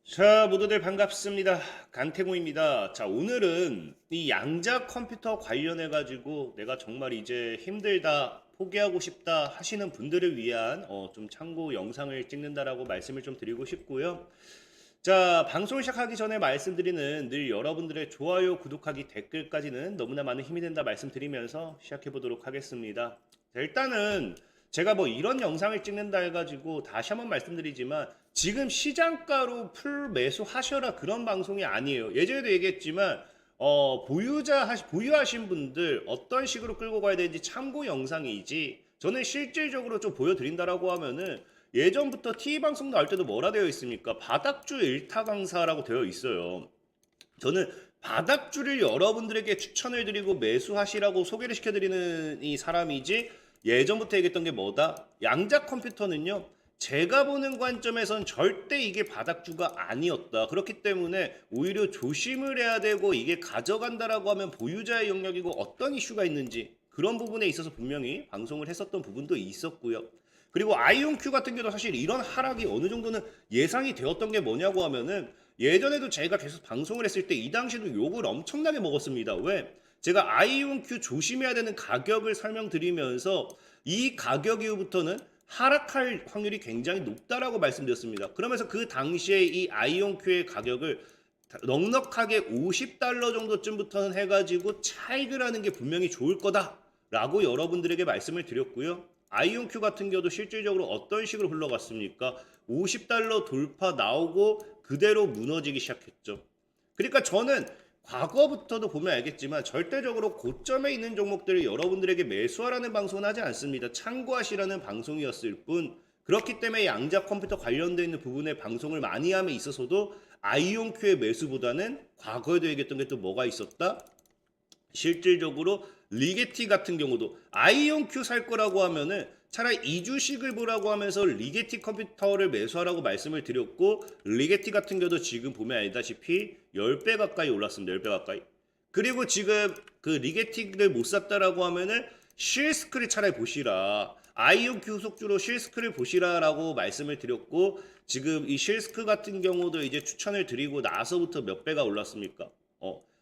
자, 모두들 반갑습니다. 강태공입니다. 자, 오늘은 이 양자 컴퓨터 관련해가지고 내가 정말 이제 힘들다, 포기하고 싶다 하시는 분들을 위한 좀 참고 영상을 찍는다라고 말씀을 좀 드리고 싶고요. 자, 방송을 시작하기 전에 말씀드리는 늘 여러분들의 좋아요, 구독하기, 댓글까지는 너무나 많은 힘이 된다 말씀드리면서 시작해 보도록 하겠습니다. 자, 일단은 제가 뭐 이런 영상을 찍는다 해가지고 다시 한번 말씀드리지만 지금 시장가로 풀 매수하셔라 그런 방송이 아니에요. 예전에도 얘기했지만 보유하신 분들 어떤 식으로 끌고 가야 되는지 참고 영상이지 저는 실질적으로 좀 보여드린다라고 하면은 예전부터 TV 방송 나올 때도 뭐라 되어 있습니까? 바닥주 일타 강사라고 되어 있어요. 저는 바닥주를 여러분들에게 추천을 드리고 매수하시라고 소개를 시켜드리는 이 사람이지 예전부터 얘기했던 게 뭐다? 양자 컴퓨터는요. 제가 보는 관점에선 절대 이게 바닥주가 아니었다. 그렇기 때문에 오히려 조심을 해야 되고 이게 가져간다라고 하면 보유자의 영역이고 어떤 이슈가 있는지 그런 부분에 있어서 분명히 방송을 했었던 부분도 있었고요. 그리고 아이온큐 같은 경우도 사실 이런 하락이 어느 정도는 예상이 되었던 게 뭐냐고 하면은 예전에도 제가 계속 방송을 했을 때 이 당시에도 욕을 엄청나게 먹었습니다. 왜? 제가 아이온큐 조심해야 되는 가격을 설명드리면서 이 가격 이후부터는 하락할 확률이 굉장히 높다라고 말씀드렸습니다. 그러면서 그 당시에 이 아이온큐의 가격을 넉넉하게 50달러 정도쯤부터는 해가지고 차익을 하는 게 분명히 좋을 거다라고 여러분들에게 말씀을 드렸고요. 아이온큐 같은 경우도 실질적으로 어떤 식으로 흘러갔습니까? 50달러 돌파 나오고 그대로 무너지기 시작했죠. 그러니까 저는 과거부터도 보면 알겠지만 절대적으로 고점에 있는 종목들을 여러분들에게 매수하라는 방송은 하지 않습니다. 참고하시라는 방송이었을 뿐 그렇기 때문에 양자 컴퓨터 관련되어 있는 부분에 방송을 많이 함에 있어서도 아이온큐의 매수보다는 과거에도 얘기했던 게 또 뭐가 있었다? 실질적으로 리게티 같은 경우도 아이온큐 살 거라고 하면은 차라리 이주식을 보라고 하면서 리게티 컴퓨터를 매수하라고 말씀을 드렸고 리게티 같은 경우도 지금 보면 알다시피 10배 가까이 올랐습니다. 10배 가까이. 그리고 지금 그 리게티를 못 샀다라고 하면은 실스크를 차라리 보시라. 아이온큐 후속주로 실스크를 보시라라고 말씀을 드렸고 지금 이 실스크 같은 경우도 이제 추천을 드리고 나서부터 몇 배가 올랐습니까?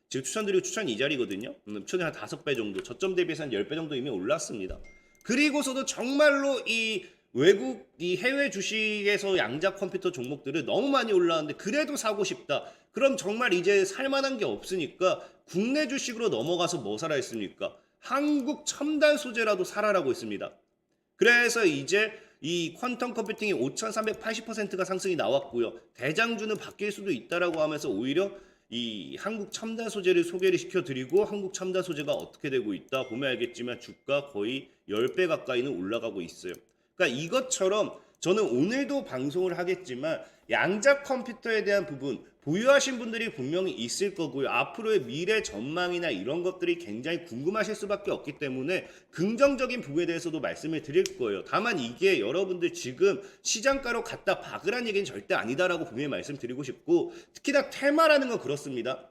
지금 추천드리고 추천 이 자리거든요. 추천이 한 5배 정도, 저점 대비해서 한 10배 정도 이미 올랐습니다. 그리고서도 정말로 이 외국, 이 해외 주식에서 양자 컴퓨터 종목들을 너무 많이 올라왔는데 그래도 사고 싶다. 그럼 정말 이제 살만한 게 없으니까 국내 주식으로 넘어가서 뭐 사라 했습니까? 한국 첨단 소재라도 사라라고 했습니다. 그래서 이제 이 퀀텀 컴퓨팅이 5,380%가 상승이 나왔고요. 대장주는 바뀔 수도 있다라고 하면서 오히려 이 한국 첨단 소재를 소개를 시켜드리고 한국 첨단 소재가 어떻게 되고 있다 보면 알겠지만 주가 거의 10배 가까이는 올라가고 있어요. 그러니까 이것처럼 저는 오늘도 방송을 하겠지만 양자 컴퓨터에 대한 부분 보유하신 분들이 분명히 있을 거고요. 앞으로의 미래 전망이나 이런 것들이 굉장히 궁금하실 수밖에 없기 때문에 긍정적인 부분에 대해서도 말씀을 드릴 거예요. 다만 이게 여러분들 지금 시장가로 갖다 박으란 얘기는 절대 아니다라고 분명히 말씀드리고 싶고 특히나 테마라는 건 그렇습니다.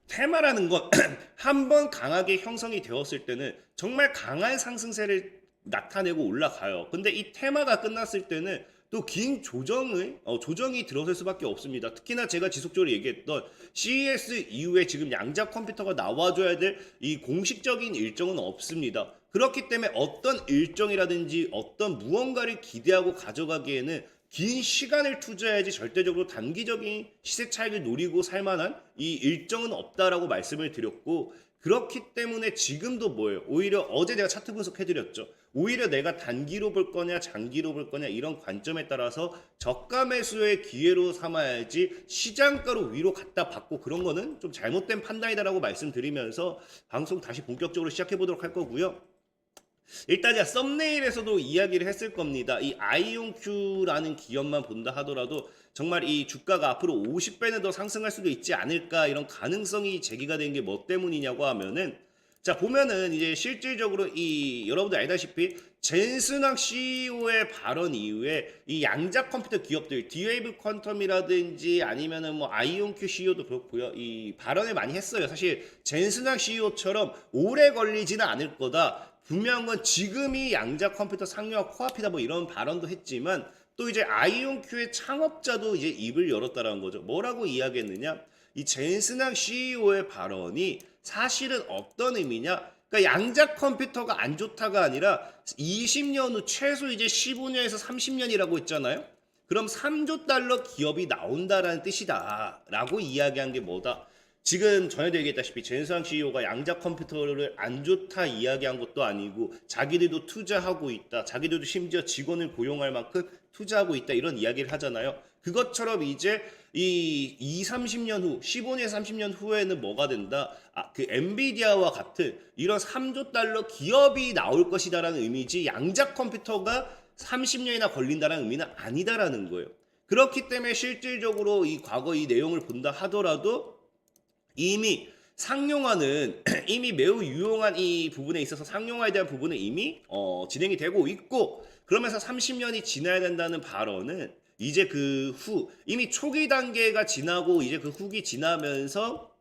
테마라는 건 한 번 강하게 형성이 되었을 때는 정말 강한 상승세를 나타내고 올라가요. 근데 이 테마가 끝났을 때는 또 긴 조정이 들어설 수밖에 없습니다. 특히나 제가 지속적으로 얘기했던 CES 이후에 지금 양자 컴퓨터가 나와줘야 될 이 공식적인 일정은 없습니다. 그렇기 때문에 어떤 일정이라든지 어떤 무언가를 기대하고 가져가기에는 긴 시간을 투자해야지 절대적으로 단기적인 시세 차익을 노리고 살만한 이 일정은 없다라고 말씀을 드렸고 그렇기 때문에 지금도 뭐예요? 오히려 어제 제가 차트 분석해드렸죠. 오히려 내가 단기로 볼 거냐 장기로 볼 거냐 이런 관점에 따라서 저가 매수의 기회로 삼아야지 시장가로 위로 갖다 받고 그런 거는 좀 잘못된 판단이다라고 말씀드리면서 방송 다시 본격적으로 시작해 보도록 할 거고요. 일단 제가 썸네일에서도 이야기를 했을 겁니다. 이 아이온큐라는 기업만 본다 하더라도 정말 이 주가가 앞으로 50배는 더 상승할 수도 있지 않을까 이런 가능성이 제기가 된 게 뭐 때문이냐고 하면은 자 보면은 이제 실질적으로 이 여러분들 알다시피 젠슨왕 CEO의 발언 이후에 이 양자 컴퓨터 기업들 디웨이브 퀀텀이라든지 아니면은 뭐 아이온큐 CEO도 그렇고요. 이 발언을 많이 했어요. 사실 젠슨왕 CEO처럼 오래 걸리지는 않을 거다. 분명한 건 지금이 양자 컴퓨터 상용화 코앞이다 뭐 이런 발언도 했지만 또 이제 아이온큐의 창업자도 이제 입을 열었다라는 거죠. 뭐라고 이야기했느냐? 이 젠슨항 CEO의 발언이 사실은 어떤 의미냐? 그러니까 양자 컴퓨터가 안 좋다가 아니라 20년 후 최소 이제 15년에서 30년이라고 했잖아요. 그럼 3조 달러 기업이 나온다라는 뜻이다라고 이야기한 게 뭐다? 지금 전에도 얘기했다시피 젠슨항 CEO가 양자 컴퓨터를 안 좋다 이야기한 것도 아니고 자기들도 투자하고 있다. 자기들도 심지어 직원을 고용할 만큼 투자하고 있다. 이런 이야기를 하잖아요. 그것처럼 이제 이 30년 후, 15년, 30년 후에는 뭐가 된다? 그 엔비디아와 같은 이런 3조 달러 기업이 나올 것이다라는 의미지 양자 컴퓨터가 30년이나 걸린다는 의미는 아니다라는 거예요. 그렇기 때문에 실질적으로 이 과거 이 내용을 본다 하더라도 이미 상용화는 이미 매우 유용한 이 부분에 있어서 상용화에 대한 부분은 이미 진행이 되고 있고 그러면서 30년이 지나야 된다는 발언은 이제 그 후 이미 초기 단계가 지나고 이제 그 후기 지나면서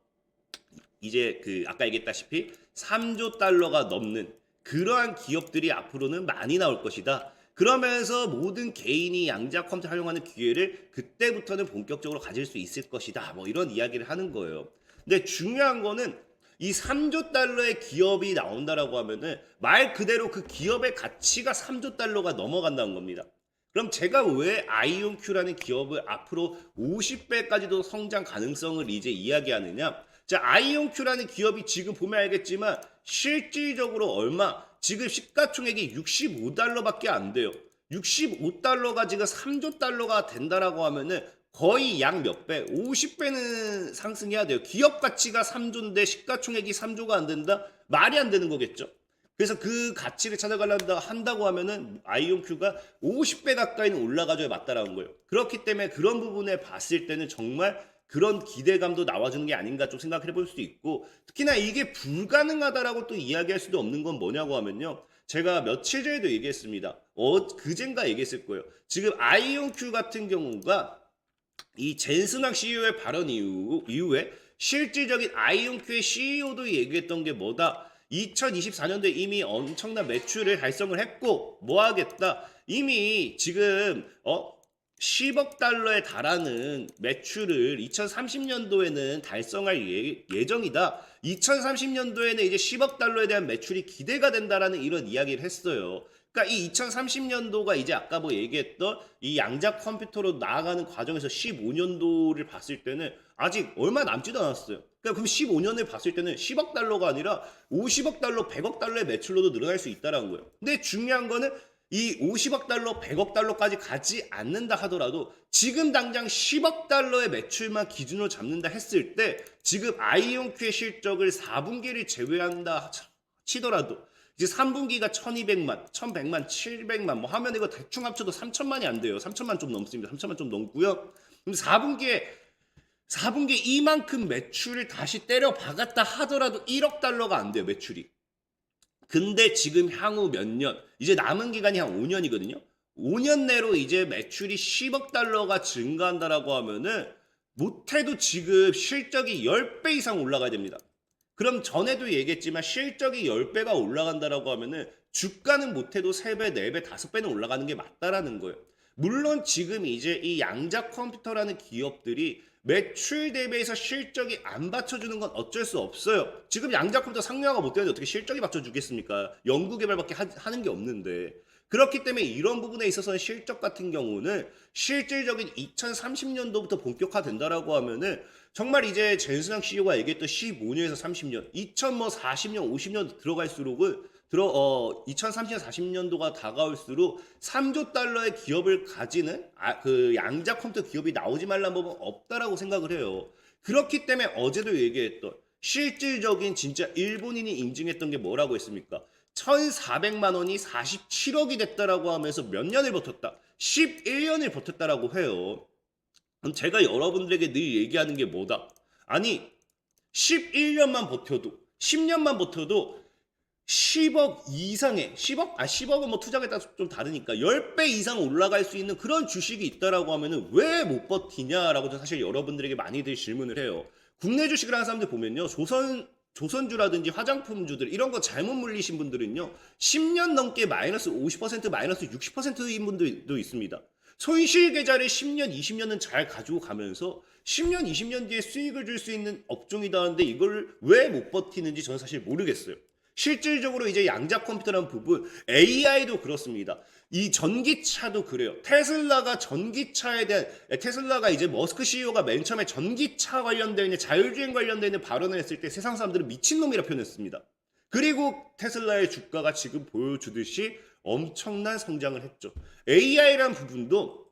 이제 그 아까 얘기했다시피 3조 달러가 넘는 그러한 기업들이 앞으로는 많이 나올 것이다. 그러면서 모든 개인이 양자 컴퓨터 활용하는 기회를 그때부터는 본격적으로 가질 수 있을 것이다. 뭐 이런 이야기를 하는 거예요. 근데 중요한 거는 이 3조 달러의 기업이 나온다라고 하면은 말 그대로 그 기업의 가치가 3조 달러가 넘어간다는 겁니다. 그럼 제가 왜 아이온큐라는 기업을 앞으로 50배까지도 성장 가능성을 이제 이야기하느냐? 자, 아이온큐라는 기업이 지금 보면 알겠지만 실질적으로 얼마? 지금 시가총액이 65달러밖에 안 돼요. 65달러가 지금 3조 달러가 된다라고 하면은 거의 약 몇 배? 50배는 상승해야 돼요. 기업 가치가 3조인데 시가총액이 3조가 안 된다? 말이 안 되는 거겠죠. 그래서 그 가치를 찾아가려다 한다고 하면은 아이온큐가 50배 가까이는 올라가줘야 맞다라는 거예요. 그렇기 때문에 그런 부분에 봤을 때는 정말 그런 기대감도 나와주는 게 아닌가 좀 생각해 볼 수도 있고 특히나 이게 불가능하다라고 또 이야기할 수도 없는 건 뭐냐고 하면요. 제가 며칠 전에도 얘기했습니다. 그젠가 얘기했을 거예요. 지금 아이온큐 같은 경우가 이 젠슨항 CEO의 발언 이후에 실질적인 아이온큐의 CEO도 얘기했던 게 뭐다? 2024년도에 이미 엄청난 매출을 달성을 했고 뭐 하겠다? 이미 지금 10억 달러에 달하는 매출을 2030년도에는 달성할 예정이다. 2030년도에는 이제 10억 달러에 대한 매출이 기대가 된다라는 이런 이야기를 했어요. 그러니까 이 2030년도가 이제 아까 뭐 얘기했던 이 양자 컴퓨터로 나아가는 과정에서 15년도를 봤을 때는 아직 얼마 남지도 않았어요. 그러니까 그럼 15년을 봤을 때는 10억 달러가 아니라 50억 달러, 100억 달러의 매출로도 늘어날 수 있다는 거예요. 근데 중요한 거는 이 50억 달러, 100억 달러까지 가지 않는다 하더라도 지금 당장 10억 달러의 매출만 기준으로 잡는다 했을 때 지금 아이온큐의 실적을 4분기를 제외한다 치더라도 이제 3분기가 1200만, 1100만, 700만 뭐 하면 이거 대충 합쳐도 3천만이 안 돼요. 3천만 좀 넘습니다. 3천만 좀 넘고요. 그럼 4분기에 이만큼 매출을 다시 때려 박았다 하더라도 1억 달러가 안 돼요. 매출이. 근데 지금 향후 몇 년, 이제 남은 기간이 한 5년이거든요. 5년 내로 이제 매출이 10억 달러가 증가한다라고 하면은 못해도 지금 실적이 10배 이상 올라가야 됩니다. 그럼 전에도 얘기했지만 실적이 10배가 올라간다라고 하면은 주가는 못해도 3배, 4배, 5배는 올라가는 게 맞다라는 거예요. 물론 지금 이제 이 양자 컴퓨터라는 기업들이 매출 대비해서 실적이 안 받쳐주는 건 어쩔 수 없어요. 지금 양자 컴퓨터 상용화가 못 되는데 어떻게 실적이 받쳐주겠습니까? 연구개발밖에 하는 게 없는데. 그렇기 때문에 이런 부분에 있어서는 실적 같은 경우는 실질적인 2030년도부터 본격화된다라고 하면은 정말 이제 젠슨항 CEO가 얘기했던 15년에서 30년, 2040년, 50년 들어갈수록은 2030년, 40년도가 다가올수록 3조 달러의 기업을 가지는 그 양자 컴퓨터 기업이 나오지 말라는 법은 없다라고 생각을 해요. 그렇기 때문에 어제도 얘기했던 실질적인 진짜 일본인이 인증했던 게 뭐라고 했습니까? 1,400만 원이 47억이 됐다라고 하면서 몇 년을 버텼다? 11년을 버텼다라고 해요. 그럼 제가 여러분들에게 늘 얘기하는 게 뭐다? 아니 11년만 버텨도 10년만 버텨도 10억 이상의 10억은 뭐 투자에 따라 좀 다르니까 10배 이상 올라갈 수 있는 그런 주식이 있다라고 하면은 왜 못 버티냐라고 사실 여러분들에게 많이들 질문을 해요. 국내 주식을 하는 사람들 보면요. 조선주라든지 화장품주들 이런 거 잘못 물리신 분들은요. 10년 넘게 마이너스 50% 마이너스 60%인 분들도 있습니다. 손실 계좌를 10년, 20년은 잘 가지고 가면서 10년, 20년 뒤에 수익을 줄 수 있는 업종이다는데 이걸 왜 못 버티는지 저는 사실 모르겠어요. 실질적으로 이제 양자 컴퓨터라는 부분, AI도 그렇습니다. 이 전기차도 그래요. 테슬라가 전기차에 대한, 테슬라가 이제 머스크 CEO가 맨 처음에 전기차 관련되어 있는 자율주행 관련되어 있는 발언을 했을 때 세상 사람들은 미친놈이라 표현했습니다. 그리고 테슬라의 주가가 지금 보여주듯이 엄청난 성장을 했죠. AI라는 부분도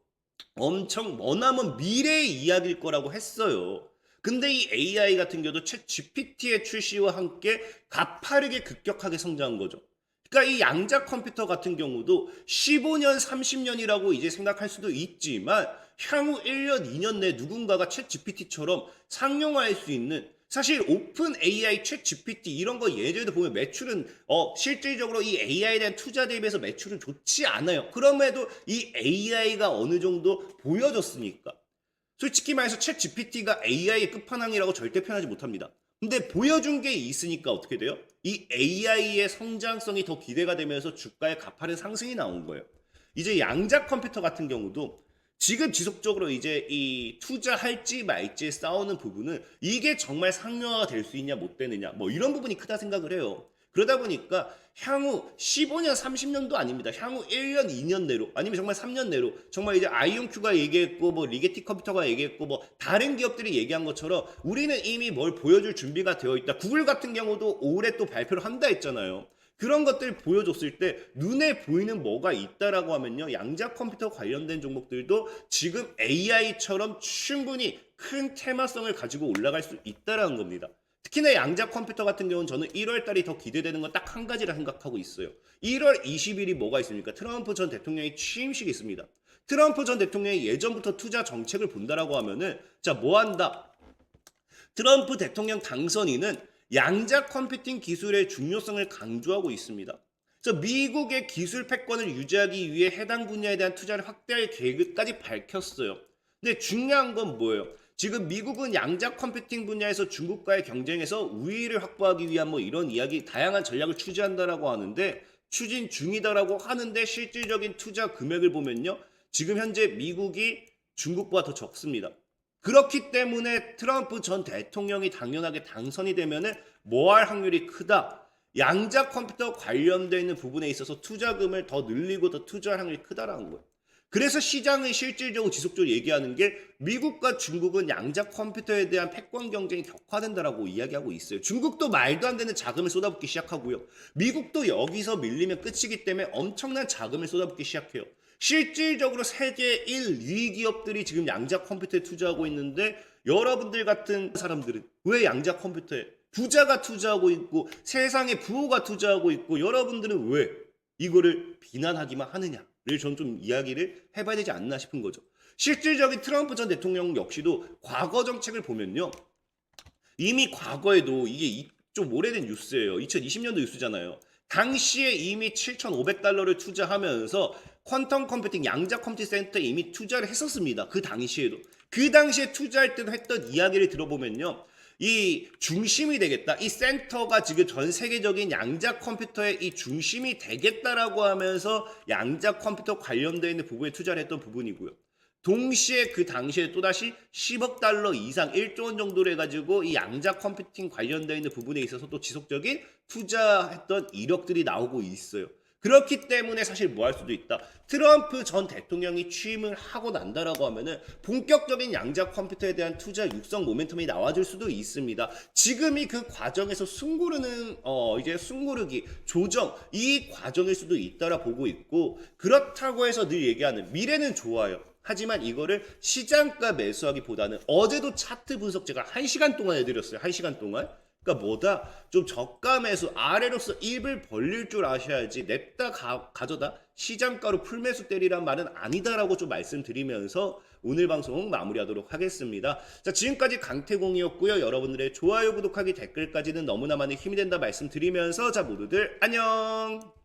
엄청 머나먼 미래의 이야기일 거라고 했어요. 근데 이 AI 같은 경우도 챗 GPT의 출시와 함께 가파르게 급격하게 성장한 거죠. 그러니까 이 양자 컴퓨터 같은 경우도 15년, 30년이라고 이제 생각할 수도 있지만 향후 1년, 2년 내에 누군가가 챗 GPT처럼 상용화할 수 있는 사실 오픈 AI, 챗 GPT 이런 거 예전에도 보면 매출은 실질적으로 이 AI에 대한 투자 대비해서 매출은 좋지 않아요. 그럼에도 이 AI가 어느 정도 보여줬으니까. 솔직히 말해서 챗 GPT가 AI의 끝판왕이라고 절대 표현하지 못합니다. 근데 보여준 게 있으니까 어떻게 돼요? 이 AI의 성장성이 더 기대가 되면서 주가의 가파른 상승이 나온 거예요. 이제 양자 컴퓨터 같은 경우도 지금 지속적으로 이제 이 투자할지 말지 싸우는 부분은 이게 정말 상용화가 될 수 있냐 못 되느냐 뭐 이런 부분이 크다 생각을 해요. 그러다 보니까 향후 15년, 30년도 아닙니다. 향후 1년, 2년 내로 아니면 정말 3년 내로 정말 이제 아이온큐가 얘기했고 뭐 리게티 컴퓨터가 얘기했고 뭐 다른 기업들이 얘기한 것처럼 우리는 이미 뭘 보여줄 준비가 되어 있다. 구글 같은 경우도 올해 또 발표를 한다 했잖아요. 그런 것들 보여줬을 때 눈에 보이는 뭐가 있다라고 하면요. 양자 컴퓨터 관련된 종목들도 지금 AI처럼 충분히 큰 테마성을 가지고 올라갈 수 있다라는 겁니다. 특히나 양자 컴퓨터 같은 경우는 저는 1월 달이 더 기대되는 건 딱 한 가지라 생각하고 있어요. 1월 20일이 뭐가 있습니까? 트럼프 전 대통령의 취임식이 있습니다. 트럼프 전 대통령이 예전부터 투자 정책을 본다라고 하면은 자, 뭐 한다? 트럼프 대통령 당선인은 양자 컴퓨팅 기술의 중요성을 강조하고 있습니다. 그래서 미국의 기술 패권을 유지하기 위해 해당 분야에 대한 투자를 확대할 계획까지 밝혔어요. 근데 중요한 건 뭐예요? 지금 미국은 양자 컴퓨팅 분야에서 중국과의 경쟁에서 우위를 확보하기 위한 뭐 이런 이야기, 다양한 전략을 추진한다라고 하는데 추진 중이다라고 하는데 실질적인 투자 금액을 보면요. 지금 현재 미국이 중국보다 더 적습니다. 그렇기 때문에 트럼프 전 대통령이 당연하게 당선이 되면은 뭐 할 확률이 크다. 양자 컴퓨터 관련되어 있는 부분에 있어서 투자금을 더 늘리고 더 투자할 확률이 크다라는 거예요. 그래서 시장의 실질적으로 지속적으로 얘기하는 게 미국과 중국은 양자 컴퓨터에 대한 패권 경쟁이 격화된다라고 이야기하고 있어요. 중국도 말도 안 되는 자금을 쏟아붓기 시작하고요. 미국도 여기서 밀리면 끝이기 때문에 엄청난 자금을 쏟아붓기 시작해요. 실질적으로 세계 1, 2위 기업들이 지금 양자 컴퓨터에 투자하고 있는데 여러분들 같은 사람들은 왜 양자 컴퓨터에 부자가 투자하고 있고 세상에 부호가 투자하고 있고 여러분들은 왜 이거를 비난하기만 하느냐를 저는 좀 이야기를 해봐야 되지 않나 싶은 거죠. 실질적인 트럼프 전 대통령 역시도 과거 정책을 보면요. 이미 과거에도 이게 좀 오래된 뉴스예요. 2020년도 뉴스잖아요. 당시에 이미 7,500달러를 투자하면서 퀀텀 컴퓨팅 양자 컴퓨팅 센터에 이미 투자를 했었습니다. 그 당시에도. 그 당시에 투자할 때도 했던 이야기를 들어보면요. 이 중심이 되겠다. 이 센터가 지금 전 세계적인 양자 컴퓨터의 이 중심이 되겠다라고 하면서 양자 컴퓨터 관련되어 있는 부분에 투자를 했던 부분이고요. 동시에 그 당시에 또다시 10억 달러 이상 1조 원 정도로 해가지고 이 양자 컴퓨팅 관련되어 있는 부분에 있어서 또 지속적인 투자했던 이력들이 나오고 있어요. 그렇기 때문에 사실 뭐 할 수도 있다. 트럼프 전 대통령이 취임을 하고 난다라고 하면은 본격적인 양자 컴퓨터에 대한 투자 육성 모멘텀이 나와줄 수도 있습니다. 지금이 그 과정에서 숨고르는 이제 숨고르기 조정 이 과정일 수도 있다라 보고 있고 그렇다고 해서 늘 얘기하는 미래는 좋아요. 하지만 이거를 시장가 매수하기보다는 어제도 차트 분석 제가 1시간 동안 해드렸어요. 1시간 동안. 그러니까 뭐다? 좀 저가 매수 아래로서 입을 벌릴 줄 아셔야지 냅다 가져다 시장가로 풀매수 때리란 말은 아니다라고 좀 말씀드리면서 오늘 방송 마무리하도록 하겠습니다. 자, 지금까지 강태공이었고요. 여러분들의 좋아요, 구독하기, 댓글까지는 너무나 많은 힘이 된다 말씀드리면서 자 모두들 안녕!